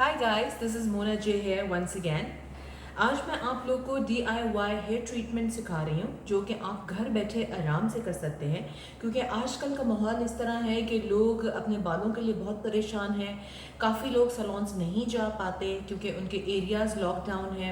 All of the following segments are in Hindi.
Hi guys, this is Mona J here once again. आज मैं आप लोग को DIY हेयर ट्रीटमेंट सिखा रही हूँ जो कि आप घर बैठे आराम से कर सकते हैं, क्योंकि आजकल का माहौल इस तरह है कि लोग अपने बालों के लिए बहुत परेशान हैं। काफ़ी लोग सैलून्स नहीं जा पाते क्योंकि उनके एरियाज़ लॉकडाउन है,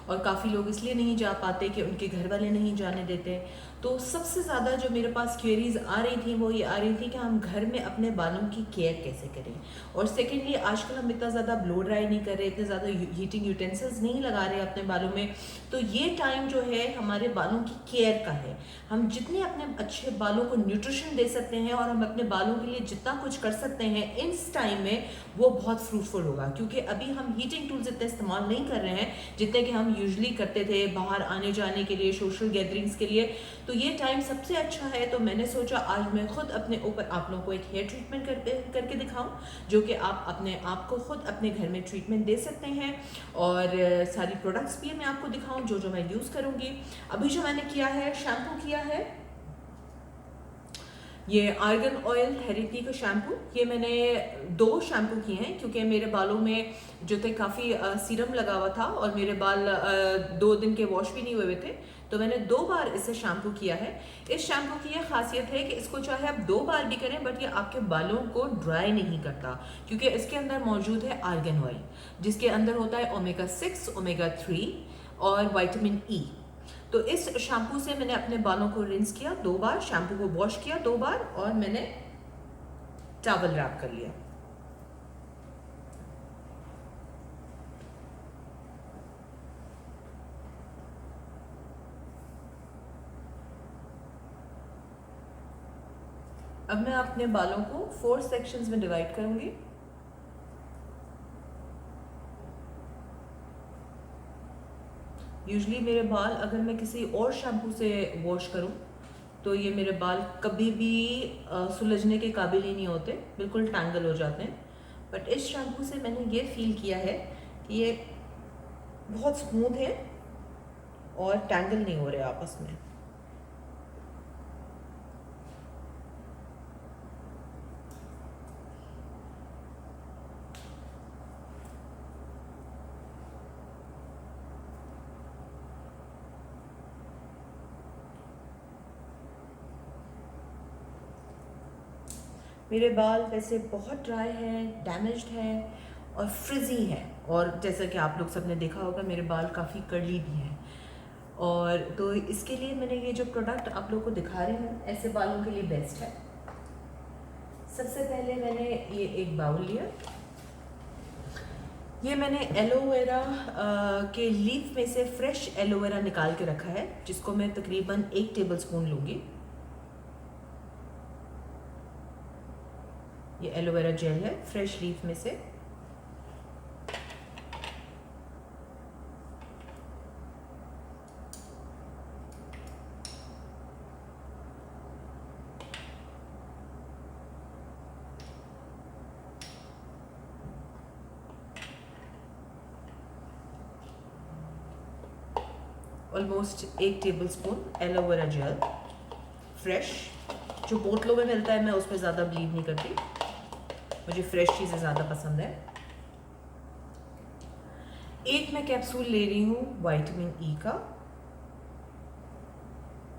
और काफ़ी लोग इसलिए नहीं जा पाते कि उनके घर वाले नहीं जाने देते। तो सबसे ज़्यादा जो मेरे पास क्वेरीज आ रही थी वो ये आ रही थी कि हम घर में अपने बालों की केयर कैसे करें। और सेकेंडली, आजकल हम इतना ज़्यादा ब्लो ड्राई नहीं कर रहे, इतने ज़्यादा हीटिंग यूटेंसिल्स नहीं लगा रहे अपने बालों में। तो ये टाइम जो है हमारे बालों की केयर का है। हम जितने अपने अच्छे बालों को न्यूट्रिशन दे सकते हैं और हम अपने बालों के लिए जितना कुछ कर सकते हैं इस टाइम में, वो बहुत फ्रूटफुल होगा। क्योंकि अभी हम हीटिंग टूल्स इतने इस्तेमाल नहीं कर रहे हैं जितने कि हम यूजुअली करते थे बाहर आने जाने के लिए, सोशल गैदरिंग्स के लिए। तो ये टाइम सबसे अच्छा है। तो मैंने सोचा आज मैं खुद अपने ऊपर आप लोगों को एक हेयर ट्रीटमेंट करके दिखाऊं, जो कि आप अपने आप को खुद अपने घर में ट्रीटमेंट दे सकते हैं। और सारी प्रोडक्ट्स भी मैं आपको दिखाऊं जो जो मैं यूज़ करूंगी। अभी जो मैंने किया है, शैम्पू किया है ये आर्गन ऑयल थेरेपी का शैम्पू। ये मैंने 2 शैम्पू किए हैं क्योंकि मेरे बालों में जो थे काफ़ी सीरम लगा हुआ था और मेरे बाल 2 दिन के वॉश भी नहीं हुए थे। तो मैंने 2 बार इसे शैम्पू किया है। इस शैम्पू की यह खासियत है कि इसको चाहे आप 2 बार भी करें बट ये आपके बालों को ड्राई नहीं करता, क्योंकि इसके अंदर मौजूद है आर्गन ऑयल, जिसके अंदर होता है ओमेगा 6, ओमेगा 3 और विटामिन ई। तो इस शैम्पू से मैंने अपने बालों को रिंस किया 2 बार, शैम्पू को वॉश किया 2 बार और मैंने टॉवल रैप कर लिया। अब मैं अपने बालों को 4 सेक्शंस में डिवाइड करूंगी। यूजुअली मेरे बाल अगर मैं किसी और शैम्पू से वॉश करूं तो ये मेरे बाल कभी भी सुलझने के काबिल ही नहीं होते, बिल्कुल टैंगल हो जाते हैं। बट इस शैम्पू से मैंने ये फील किया है कि ये बहुत स्मूथ है और टैंगल नहीं हो रहे आपस में। मेरे बाल वैसे बहुत ड्राई हैं, डैमेज्ड हैं और फ्रिजी हैं, और जैसा कि आप लोग सबने देखा होगा मेरे बाल काफ़ी कर्ली भी हैं। और तो इसके लिए मैंने ये जो प्रोडक्ट आप लोग को दिखा रही हूँ ऐसे बालों के लिए बेस्ट है। सबसे पहले मैंने ये एक बाउल लिया। ये मैंने एलोवेरा के लीफ में से फ्रेश एलोवेरा निकाल के रखा है, जिसको मैं तकरीबन 1 टेबलस्पून लूँगी। ये एलोवेरा जेल है फ्रेश लीफ में से। Almost 1 tablespoon aloe vera gel fresh. जो बोतलों में मिलता है मैं उस पर ज़्यादा बिलीव नहीं करती, मुझे फ्रेश चीज़ें ज़्यादा पसंद है। एक मैं कैप्सूल ले रही हूँ विटामिन ई का,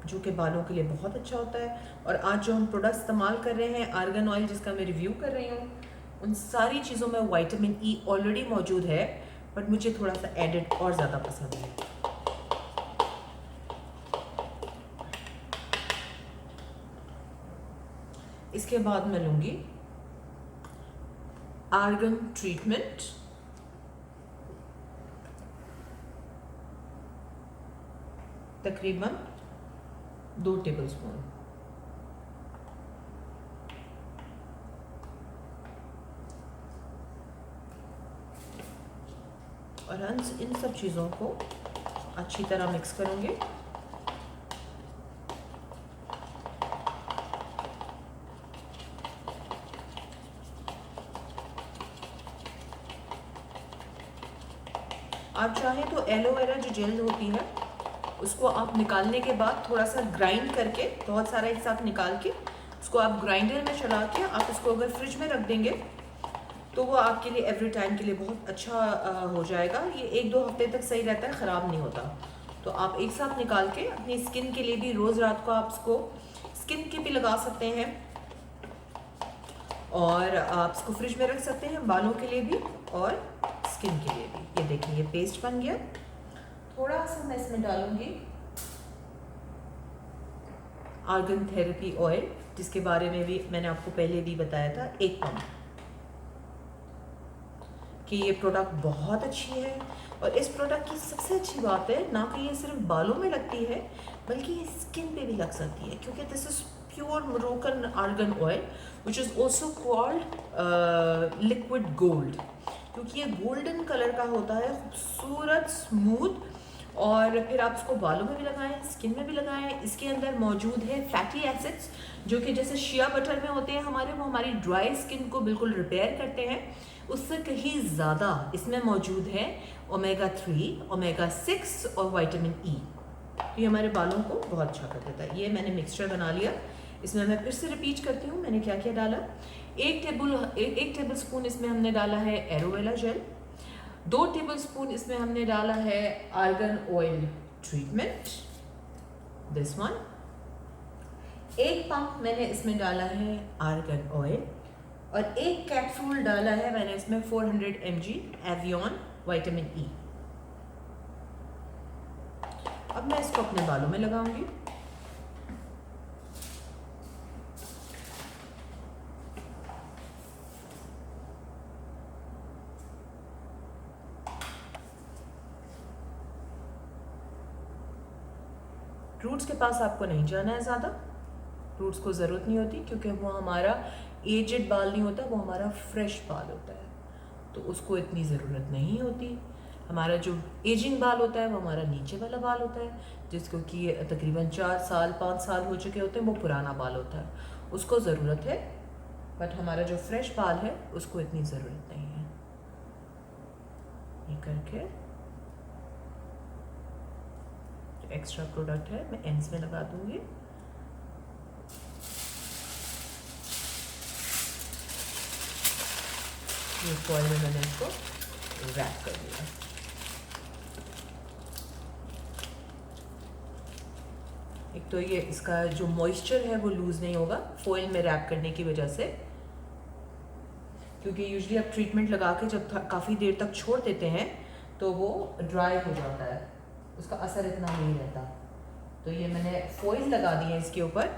जो कि बालों के लिए बहुत अच्छा होता है। और आज जो हम प्रोडक्ट इस्तेमाल कर रहे हैं, आर्गन ऑयल जिसका मैं रिव्यू कर रही हूँ, उन सारी चीज़ों में विटामिन ई ऑलरेडी मौजूद है, बट मुझे थोड़ा सा एडिड और ज़्यादा पसंद है। इसके बाद मैं लूँगी आर्गन ट्रीटमेंट, तकरीबन 2 टेबलस्पून। और हम इन सब चीज़ों को अच्छी तरह मिक्स करूँगी। आप चाहें तो एलोवेरा जो जेल होती है उसको आप निकालने के बाद थोड़ा सा ग्राइंड करके, बहुत सारा एक साथ निकाल के उसको आप ग्राइंडर में चला के आप इसको अगर फ्रिज में रख देंगे तो वो आपके लिए एवरी टाइम के लिए बहुत अच्छा हो जाएगा। ये 1-2 हफ्ते तक सही रहता है, ख़राब नहीं होता। तो आप एक साथ निकाल के अपनी स्किन के लिए भी रोज़ रात को आप इसको स्किन के भी लगा सकते हैं और आप इसको फ्रिज में रख सकते हैं, बालों के लिए भी और स्किन के लिए भी। ये देखिए, ये पेस्ट बन गया। थोड़ा सा मैं इसमें डालूंगी आर्गन थेरेपी ऑयल, जिसके बारे में भी मैंने आपको पहले भी बताया था, 1 पंप, कि ये प्रोडक्ट बहुत अच्छी है। और इस प्रोडक्ट की सबसे अच्छी बात है ना कि ये सिर्फ बालों में लगती है, बल्कि ये स्किन पे भी लग सकती है, क्योंकि this is pure Moroccan argan oil which is also called liquid gold, क्योंकि ये गोल्डन कलर का होता है, खूबसूरत, स्मूथ। और फिर आप इसको बालों में भी लगाएं, स्किन में भी लगाएं। इसके अंदर मौजूद है फैटी एसिड्स, जो कि जैसे शिया बटर में होते हैं हमारे, वो हमारी ड्राई स्किन को बिल्कुल रिपेयर करते हैं। उससे कहीं ज़्यादा इसमें मौजूद है ओमेगा 3, ओमेगा 6 और विटामिन ई। ये हमारे बालों को बहुत अच्छा कर देता है। ये मैंने मिक्सचर बना लिया। इसमें मैं फिर से रिपीट करती हूँ मैंने क्या क्या डाला। एक टेबल स्पून इसमें हमने डाला है एलोवेरा जेल। 2 टेबलस्पून इसमें हमने डाला है argan oil treatment, this one. 1 pump मैंने इसमें डाला है आर्गन ऑयल और 1 कैप्सूल डाला है मैंने इसमें 400 mg एवियन विटामिन ई। अब मैं इसको अपने बालों में लगाऊंगी। रूट्स के पास आपको नहीं जाना है ज़्यादा, रूट्स को ज़रूरत नहीं होती, क्योंकि वो हमारा एजेड बाल नहीं होता, वो हमारा फ्रेश बाल होता है, तो उसको इतनी ज़रूरत नहीं होती। हमारा जो एजिंग बाल होता है वो हमारा नीचे वाला बाल होता है, जिसको कि तकरीबन 4 साल 5 साल हो चुके होते हैं, वो पुराना बाल होता है, उसको ज़रूरत है। बट हमारा जो फ्रेश बाल है उसको इतनी ज़रूरत नहीं है। ये करके एक्स्ट्रा प्रोडक्ट है मैं एंड्स में लगा दूंगी। ये फॉइल में मैंने इसको रैप कर दिया। एक तो ये इसका जो मॉइस्चर है वो लूज नहीं होगा फॉइल में रैप करने की वजह से, क्योंकि यूजुअली आप ट्रीटमेंट लगा के जब काफ़ी देर तक छोड़ देते हैं तो वो ड्राई हो जाता है, उसका असर इतना नहीं रहता। तो ये मैंने फॉइल लगा दी है इसके ऊपर।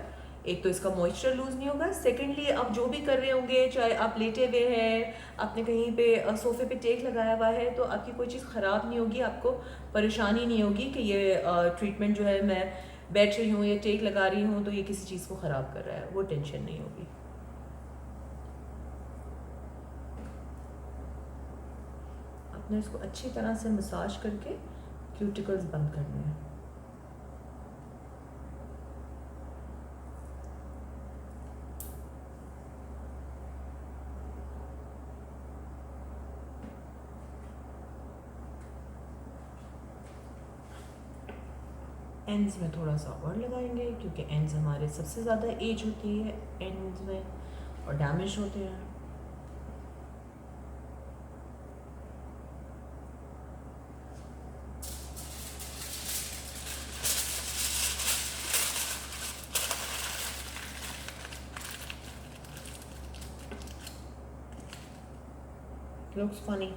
एक तो इसका मॉइस्चर लूज नहीं होगा, सेकेंडली आप जो भी कर रहे होंगे, चाहे आप लेटे हुए हैं, आपने कहीं पे सोफे पे टेक लगाया हुआ है, तो आपकी कोई चीज़ ख़राब नहीं होगी, आपको परेशानी नहीं होगी कि ये ट्रीटमेंट जो है मैं बैठ रही हूँ या टेक लगा रही हूँ तो ये किसी चीज़ को ख़राब कर रहा है, वो टेंशन नहीं होगी। आपने इसको अच्छी तरह से मसाज करके क्यूटिकल्स बंद करने हैं। एंड्स में थोड़ा सा और लगाएंगे, क्योंकि एंड्स हमारे सबसे ज़्यादा एज होती है एंड्स में और डैमेज होते हैं। Looks funny.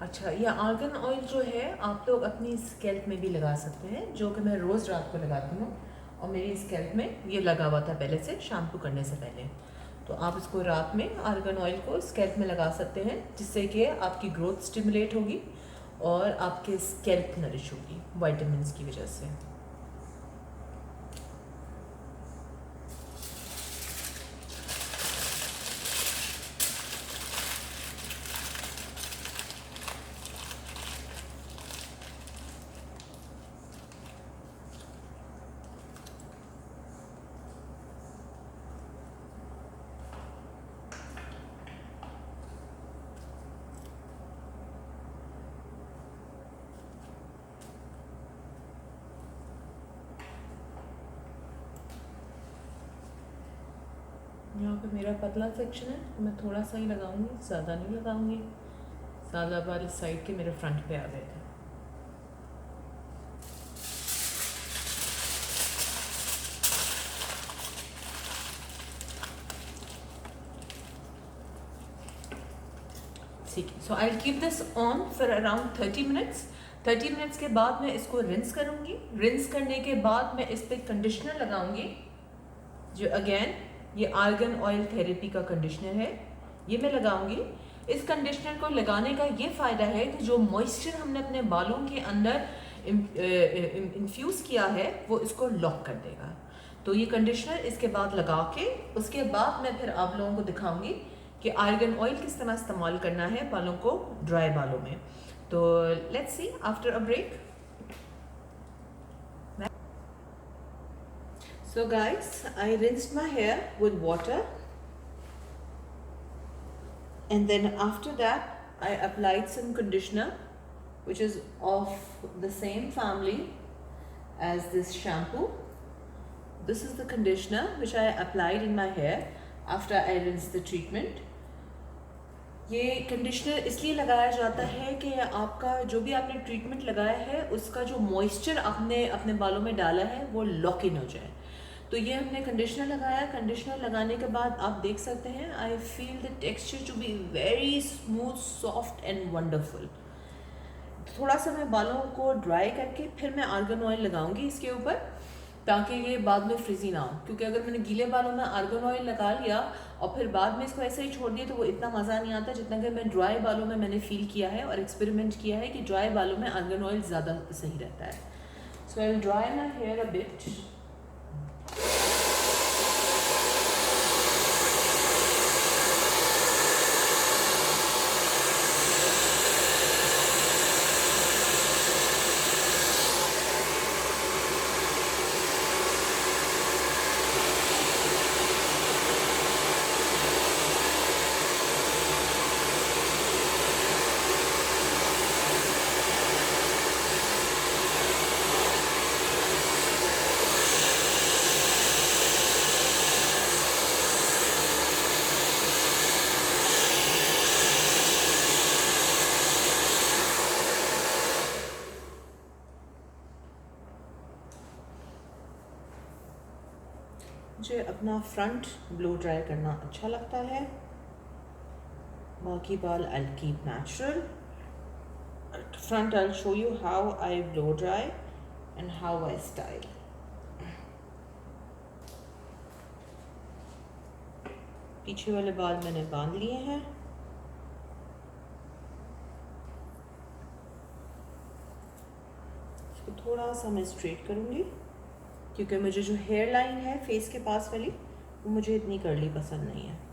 अच्छा, ये आर्गन ऑयल जो है आप लोग अपनी स्कैल्प में भी लगा सकते हैं, जो कि मैं रोज़ रात को लगाती हूँ और मेरी स्कैल्प में ये लगा हुआ था पहले से, शैम्पू करने से पहले। तो आप इसको रात में आर्गन ऑयल को स्कैल्प में लगा सकते हैं, जिससे कि आपकी ग्रोथ स्टिमुलेट होगी और आपके स्कैल्प नरिश होगी विटामिन्स की वजह से। यहाँ पे मेरा पतला सेक्शन है तो मैं थोड़ा सा ही लगाऊंगी, ज़्यादा नहीं लगाऊंगी। ज़्यादा बार इस साइड के मेरे फ्रंट पे आ गए थे। ठीक है, so I will keep this on for around 30 minutes. 30 minutes के बाद मैं इसको रिंस करूँगी। रिंस करने के बाद मैं इस पर कंडीशनर लगाऊंगी, जो अगेन ये आर्गन ऑयल थेरेपी का कंडीशनर है, ये मैं लगाऊंगी। इस कंडीशनर को लगाने का ये फ़ायदा है कि जो मॉइस्चर हमने अपने बालों के अंदर इन्फ्यूज़ किया है वो इसको लॉक कर देगा। तो ये कंडीशनर इसके बाद लगा के उसके बाद मैं फिर आप लोगों को दिखाऊंगी कि आर्गन ऑयल किस तरह इस्तेमाल करना है बालों को, ड्राई बालों में। तो let's see after a break. So guys, I rinsed my hair with water, and then after that I applied some conditioner which is of the same family as this shampoo. This is the conditioner which I applied in my hair after I rinsed the treatment. ये कंडीशनर इसलिए लगाया जाता है कि आपका जो भी आपने ट्रीटमेंट लगाया है उसका जो मॉइस्चर आपने अपने बालों में डाला है वो लॉक इन हो जाए। तो ये हमने कंडीशनर लगाया। कंडीशनर लगाने के बाद आप देख सकते हैं I feel the texture to be very smooth, soft and wonderful. थोड़ा सा मैं बालों को ड्राई करके फिर मैं आर्गन ऑयल लगाऊंगी इसके ऊपर, ताकि ये बाद में फ्रिजी ना हो। क्योंकि अगर मैंने गीले बालों में आर्गन ऑयल लगा लिया और फिर बाद में इसको ऐसे ही छोड़ दिया तो वो इतना मज़ा नहीं आता जितना कि मैं ड्राई बालों में मैंने फील किया है और एक्सपेरिमेंट किया है कि ड्राई बालों में आर्गन ऑयल ज़्यादा सही रहता है। So I will dry my hair a bit. मुझे अपना फ्रंट ब्लो ड्राई करना अच्छा लगता है, बाकी बाल I keep natural. Front I show you how I blow dry and how I style. पीछे वाले बाल मैंने बांध लिए हैं। इसको थोड़ा सा मैं स्ट्रेट करूँगी क्योंकि मुझे जो हेयर लाइन है फेस के पास वाली वो मुझे इतनी कर्ली पसंद नहीं है।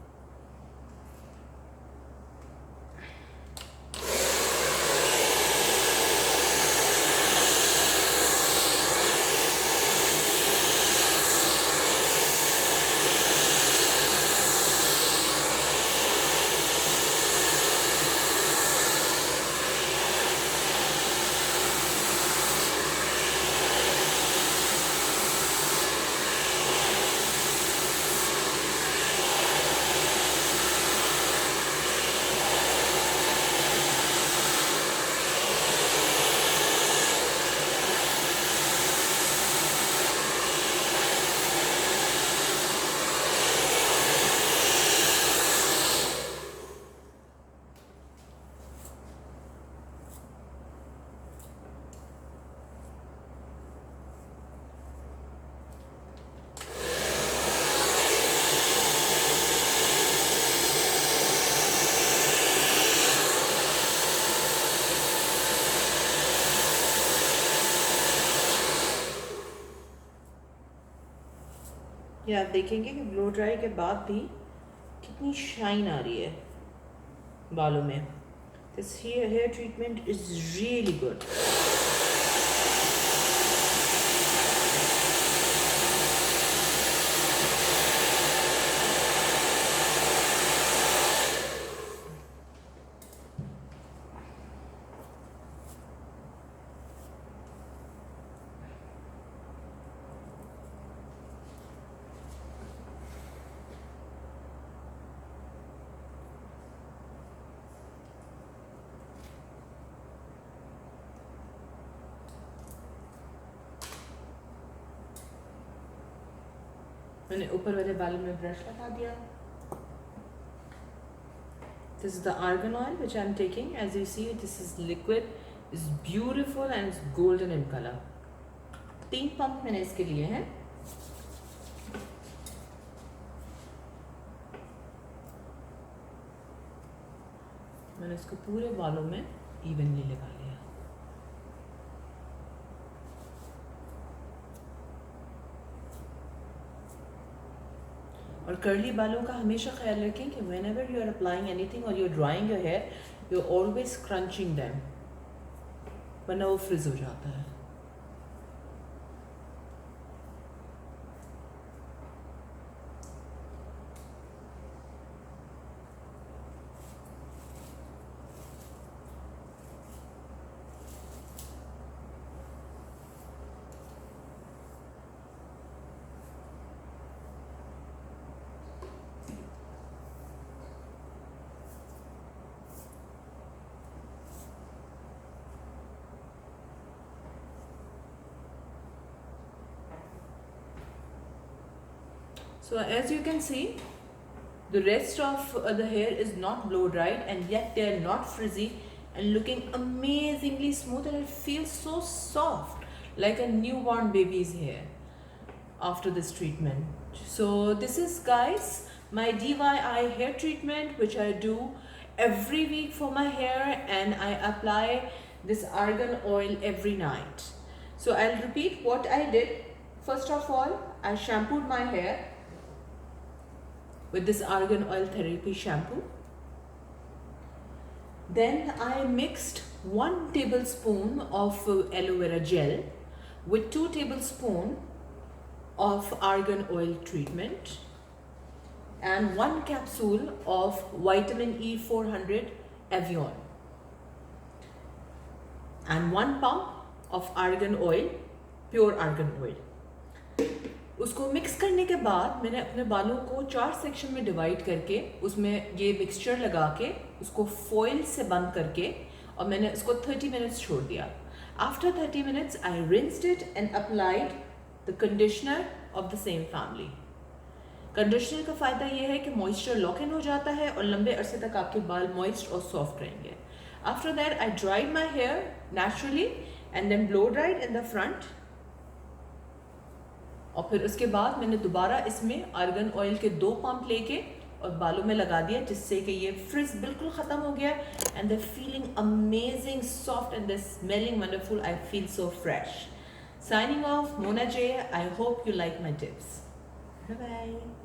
ये आप देखेंगे कि ब्लो ड्राई के बाद भी कितनी शाइन आ रही है बालों में। This hair treatment is really good. मैंने ऊपर वाले बालों में ब्रश लगा दिया. This is the argan oil which I am taking. As you see, this is liquid, is beautiful and it's golden in color. 3 pump मैंने इसके लिए हैं. मैंने इसको पूरे बालों में इवनली लगा लिया. और कर्ली बालों का हमेशा ख्याल रखें कि whenever you are applying anything or you are drying your hair, you are always crunching them, वरना वो फ्रिज हो जाता है. So as you can see, the rest of the hair is not blow dried and yet they are not frizzy and looking amazingly smooth, and it feels so soft like a newborn baby's hair after this treatment. So this is, guys, my DIY hair treatment which I do every week for my hair, and I apply this argan oil every night. So I'll repeat what I did. First of all, I shampooed my hair with this argan oil therapy shampoo. Then I mixed 1 tablespoon of aloe vera gel with 2 tablespoons of argan oil treatment and 1 capsule of vitamin E 400 Avion and 1 pump of argan oil, pure argan oil. उसको मिक्स करने के बाद मैंने अपने बालों को 4 सेक्शन में डिवाइड करके उसमें ये मिक्सचर लगा के उसको फॉइल से बंद करके और मैंने उसको 30 मिनट्स छोड़ दिया. After 30 minutes I rinsed it and applied the conditioner of the same family. Conditioner का फ़ायदा ये है कि मॉइस्चर लॉक इन हो जाता है और लंबे अरसे तक आपके बाल मॉइस्ट और सॉफ्ट रहेंगे. After that I dried my hair naturally and then blow dried in the front. और फिर उसके बाद मैंने दोबारा इसमें आर्गन ऑयल के 2 पंप लेके और बालों में लगा दिया, जिससे कि ये फ्रिज बिल्कुल ख़त्म हो गया and the feeling amazing soft and the smelling wonderful. I feel so fresh. Signing off, Mona J. I hope you like my tips. Bye bye.